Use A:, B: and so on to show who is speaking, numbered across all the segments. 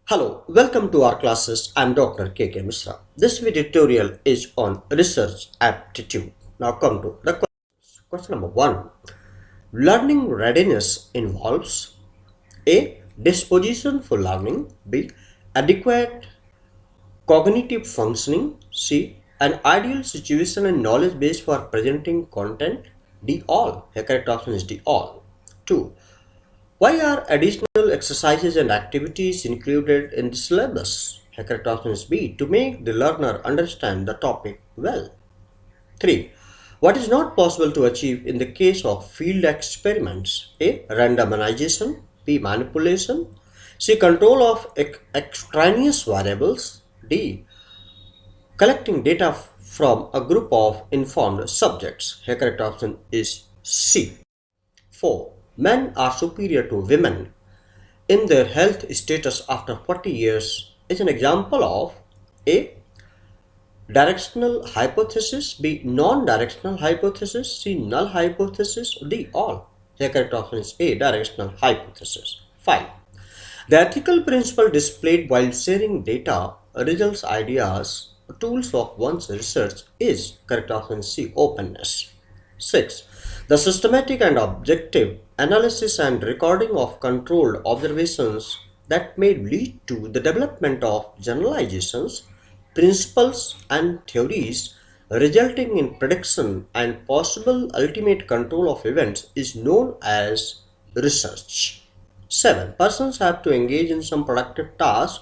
A: Hello, welcome to our classes. I'm Dr. K.K. Mishra. This video tutorial is on research aptitude. Now come to the questions. Question number 1. Learning readiness involves A. Disposition for learning. B. Adequate cognitive functioning. C. An ideal situation and knowledge base for presenting content. D. All. The correct option is D. All. 2. Why are additional exercises and activities included in the syllabus? The correct option is B. To make the learner understand the topic well. 3. What is not possible to achieve in the case of field experiments? A. Randomization. B. Manipulation. C. Control of extraneous variables. D. Collecting data from a group of informed subjects. The correct option is C. 4. Men are superior to women in their health status after 40 years is an example of A. Directional hypothesis, B. Non-directional hypothesis, C. Null hypothesis, D. All. The correct option is A. Directional hypothesis. 5. The ethical principle displayed while sharing data, results, ideas, tools of one's research is correct option C. Openness. 6. The systematic and objective analysis and recording of controlled observations that may lead to the development of generalizations, principles and theories resulting in prediction and possible ultimate control of events is known as research. 7. Persons have to engage in some productive task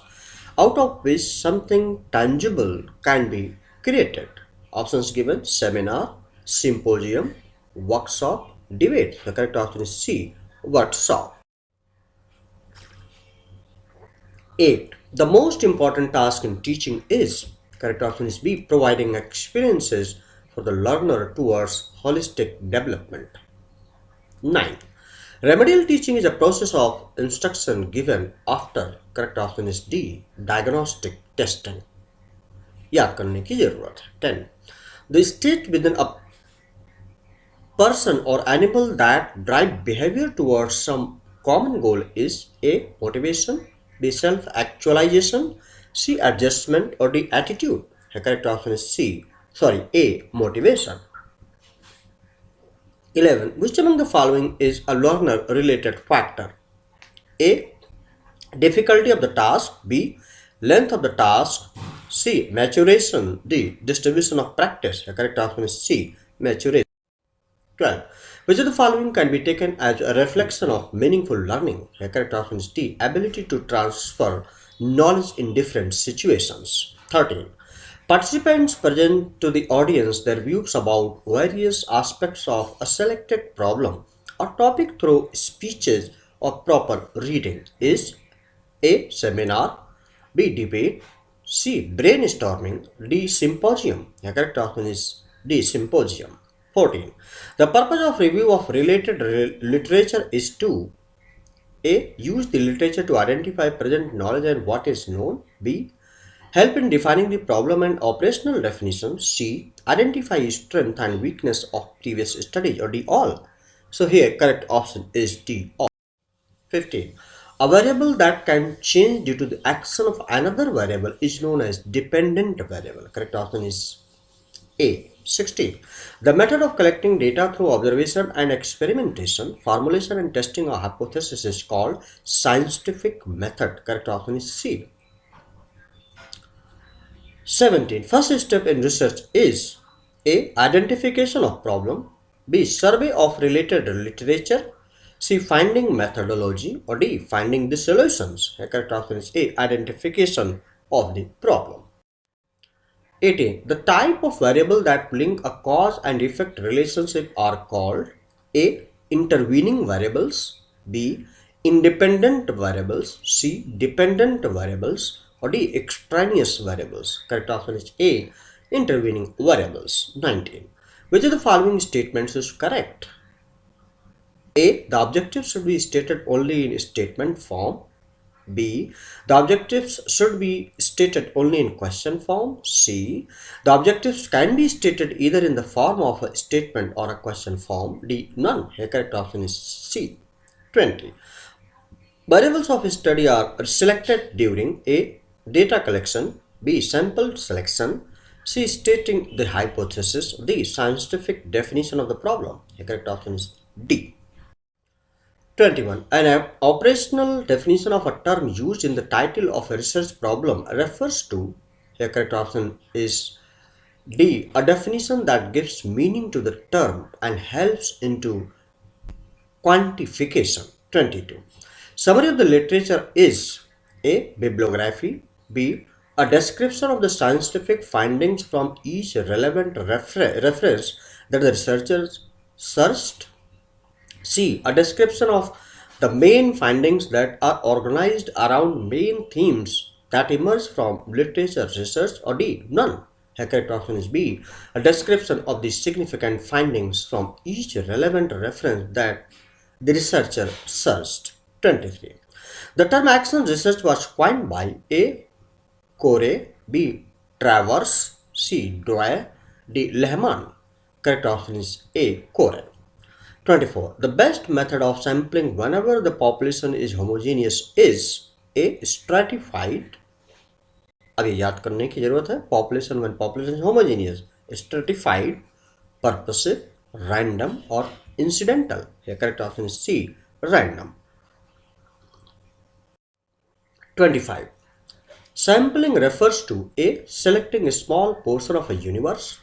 A: out of which something tangible can be created. Options given: seminar, symposium, workshop, debate. The correct option is C. Workshop. 8. The most important task in teaching is, correct option is B. Providing experiences for the learner towards holistic development. 9. Remedial teaching is a process of instruction given after, correct option is D. Diagnostic testing. याद करने की जरूरत है. 10. The state within a person or animal that drive behavior towards some common goal is A. Motivation, B. Self-actualization, C. Adjustment, or D. Attitude. The correct option is A. Motivation. 11. Which among the following is a learner-related factor? A. Difficulty of the task, B. Length of the task, C. Maturation, D. Distribution of practice. The correct option is C. Maturation. 12. Which of the following can be taken as a reflection of meaningful learning? The correct option is D. Ability to transfer knowledge in different situations. 13. Participants present to the audience their views about various aspects of a selected problem or topic through speeches or proper reading is A. Seminar, B. Debate, C. Brainstorming, D. Symposium. The correct option is D. Symposium. 14. The purpose of review of related literature is to A. Use the literature to identify present knowledge and what is known. B. Help in defining the problem and operational definition. C. Identify strength and weakness of previous studies. Or D. All. So here correct option is D. All. 15. A variable that can change due to the action of another variable is known as dependent variable. Correct option is A. 16. The method of collecting data through observation and experimentation, formulation and testing a hypothesis is called scientific method. Correct option is C. 17. First step in research is A. Identification of problem, B. Survey of related literature, C. Finding methodology, or D. Finding the solutions. The correct option is A. Identification of the problem. 18. The type of variable that link a cause and effect relationship are called A. Intervening variables, B. Independent variables, C. Dependent variables, or D. Extraneous variables. Correct option is A. Intervening variables. 19. Which of the following statements is correct? A. The objectives should be stated only in statement form. B. The objectives should be stated only in question form. C. The objectives can be stated either in the form of a statement or a question form. D. None. The correct option is C. 20. Variables of study are selected during A. Data collection, B. Sample selection, C. Stating the hypothesis, D. Scientific definition of the problem. The correct option is D. 21. An operational definition of a term used in the title of a research problem refers to, the correct option is D. A definition that gives meaning to the term and helps into quantification. 22. Summary of the literature is A. Bibliography, B. A description of the scientific findings from each relevant reference that the researchers searched, C. A description of the main findings that are organized around main themes that emerge from literature research, or D. None. The correct option is B. A description of the significant findings from each relevant reference that the researcher searched. 23. The term action research was coined by A. Corey, B. Travers, C. Dewey D-Lehmann. Correct option is A. Corey. 24. The best method of sampling whenever the population is homogeneous is A. Stratified. अब ये याद करने की जरूरत है. Population when population is homogeneous. Stratified, purposive, random or incidental. Here correct option is C. Random. 25. Sampling refers to A. Selecting a small portion of a universe,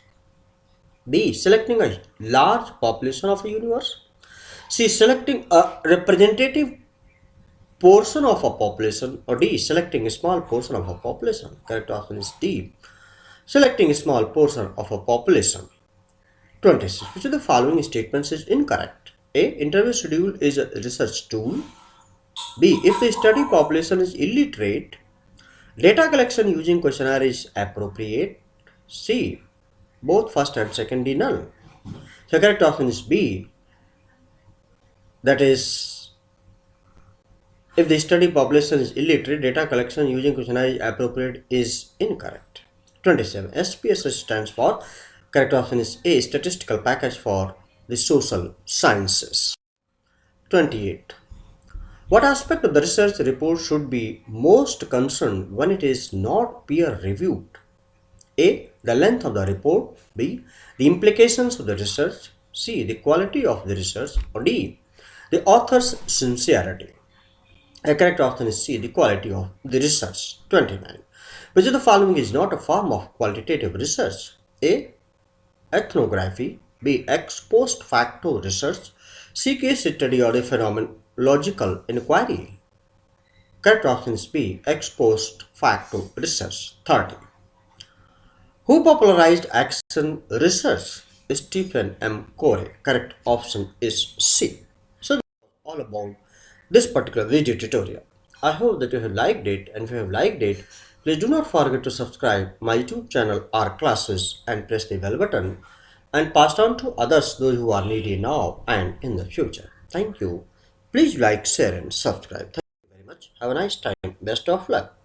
A: B. Selecting a large population of a universe, C. Selecting a representative portion of a population, or D. Selecting a small portion of a population. Correct option is D. Selecting a small portion of a population. 26. Which of the following statements is incorrect? A. Interview schedule is a research tool. B. If the study population is illiterate, data collection using questionnaire is appropriate. C. Both first and second D null. The correct option is B. That is, if the study population is illiterate, data collection using questionnaire is appropriate is incorrect. 27. SPSS stands for, correct option is A. Statistical Package for the Social Sciences. 28. What aspect of the research report should be most concerned when it is not peer reviewed? A. The length of the report, B. The implications of the research, C. The quality of the research, or D. The author's sincerity. The correct option is C. The quality of the research. 29. Which of the following is not a form of qualitative research? A. Ethnography, B. Ex post facto research, C. Case study or the phenomenological inquiry. Correct option is B. Ex post facto research. 30. Who popularized action research? Stephen M. Corey. Correct option is C. So this is all about this particular video tutorial. I hope that you have liked it, and if you have liked it, please do not forget to subscribe my YouTube channel AAR Classes and press the bell button and pass on to others, those who are needy now and in the future. Thank you. Please like, share and subscribe. Thank you very much. Have a nice time. Best of luck.